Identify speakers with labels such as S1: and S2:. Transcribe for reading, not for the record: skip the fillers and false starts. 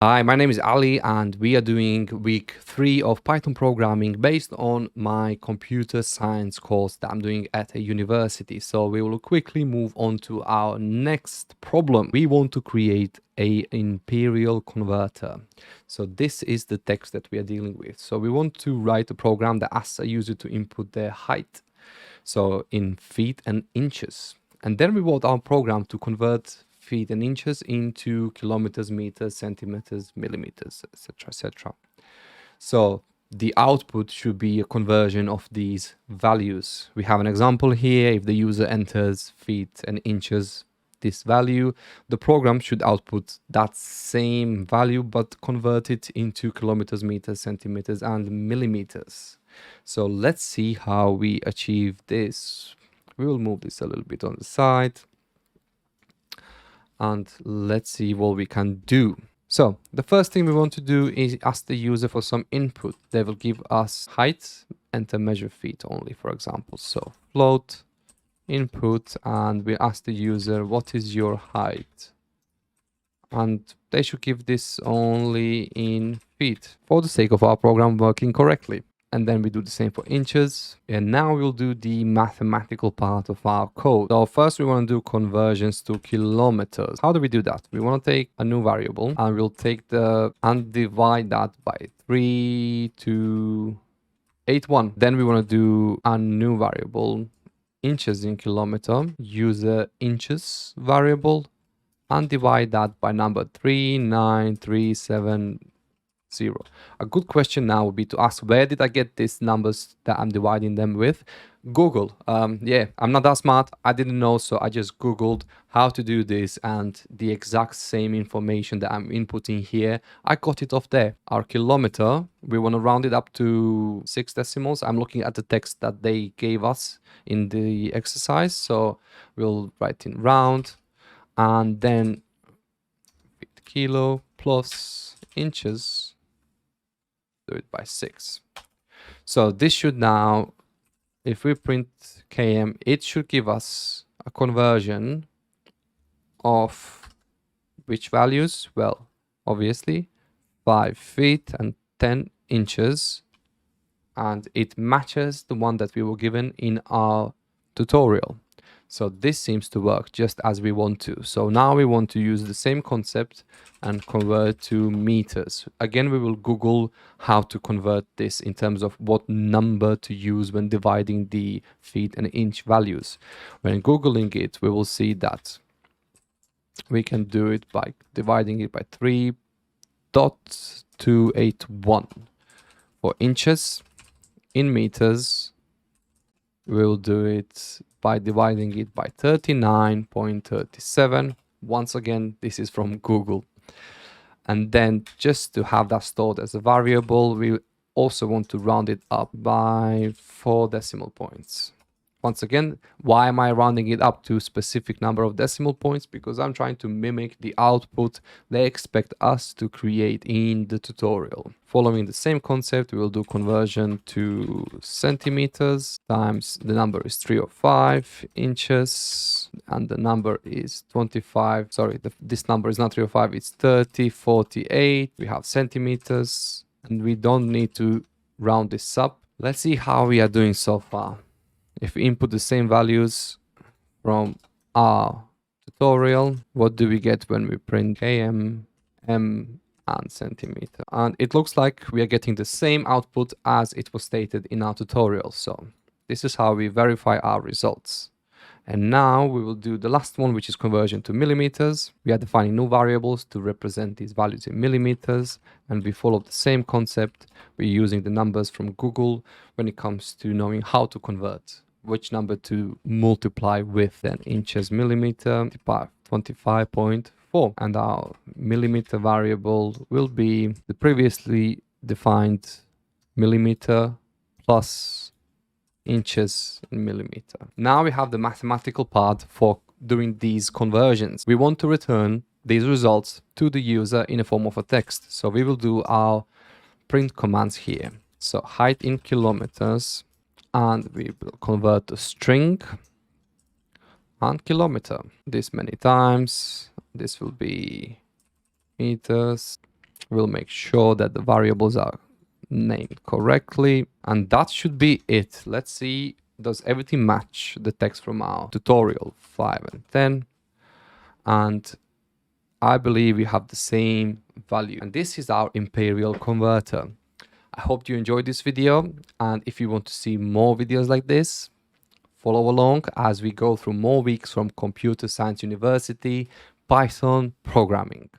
S1: Hi, my name is Ali, and we are doing week 3 of Python programming based on my computer science course that I'm doing at a university. So we will quickly move on to our next problem. We want to create a imperial converter. So this is the text that we are dealing with. So we want to write a program that asks a user to input their height, so in feet and inches. And then we want our program to convert feet and inches into kilometers, meters, centimeters, millimeters, etc., etc. So the output should be a conversion of these values. We have an example here. If the user enters feet and inches, this value, the program should output that same value, but convert it into kilometers, meters, centimeters, and millimeters. So let's see how we achieve this. We will move this a little bit on the side. And let's see what we can do. So the first thing we want to do is ask the user for some input. They will give us height, enter measure feet only, for example. So float input, and we ask the user, what is your height? And they should give this only in feet for the sake of our program working correctly. And then we do the same for inches. And now we'll do the mathematical part of our code. So first we want to do conversions to kilometers. How do we do that? We want to take a new variable and we'll take and divide that by 3281. Then we want to do a new variable, inches in kilometer, use the inches variable and divide that by number 39370. A good question now would be to ask, where did I get these numbers that I'm dividing them with? Google. Yeah, I'm not that smart. I didn't know, so I just Googled how to do this, and the exact same information that I'm inputting here, I got it off there. Our kilometer, we want to round it up to 6 decimals. I'm looking at the text that they gave us in the exercise, so we'll write in round, and then kilo plus inches, do it by 6. So this should now, if we print km, it should give us a conversion of which values? Well, obviously 5 feet and 10 inches, and it matches the one that we were given in our tutorial. So this seems to work just as we want to. So now we want to use the same concept and convert to meters. Again, we will Google how to convert this in terms of what number to use when dividing the feet and inch values. When Googling it, we will see that we can do it by dividing it by 3.281 for inches. In meters, we'll do it by dividing it by 39.37. Once again, this is from Google. And then just to have that stored as a variable, we also want to round it up by 4 decimal points. Once again, why am I rounding it up to a specific number of decimal points? Because I'm trying to mimic the output they expect us to create in the tutorial. Following the same concept, we will do conversion to centimeters times the number is 305 inches, and the number is 25. Sorry, this number is not 305, it's 3048. We have centimeters, and we don't need to round this up. Let's see how we are doing so far. If we input the same values from our tutorial, what do we get when we print km, m, and centimeter? And it looks like we are getting the same output as it was stated in our tutorial. So this is how we verify our results. And now we will do the last one, which is conversion to millimeters. We are defining new variables to represent these values in millimeters, and we follow the same concept. We're using the numbers from Google when it comes to knowing how to convert, which number to multiply with. Then inches, millimeter, 25.4. And our millimeter variable will be the previously defined millimeter plus inches in millimeter. Now we have the mathematical part for doing these conversions. We want to return these results to the user in a form of a text. So we will do our print commands here. So height in kilometers, and we will convert the string and kilometer this many times. This will be meters. We'll make sure that the variables are named correctly, and that should be it. Let's see, does everything match the text from our tutorial 5 and 10? And I believe we have the same value, and this is our Imperial converter. I hope you enjoyed this video, and if you want to see more videos like this, follow along as we go through more weeks from Computer Science University, Python programming.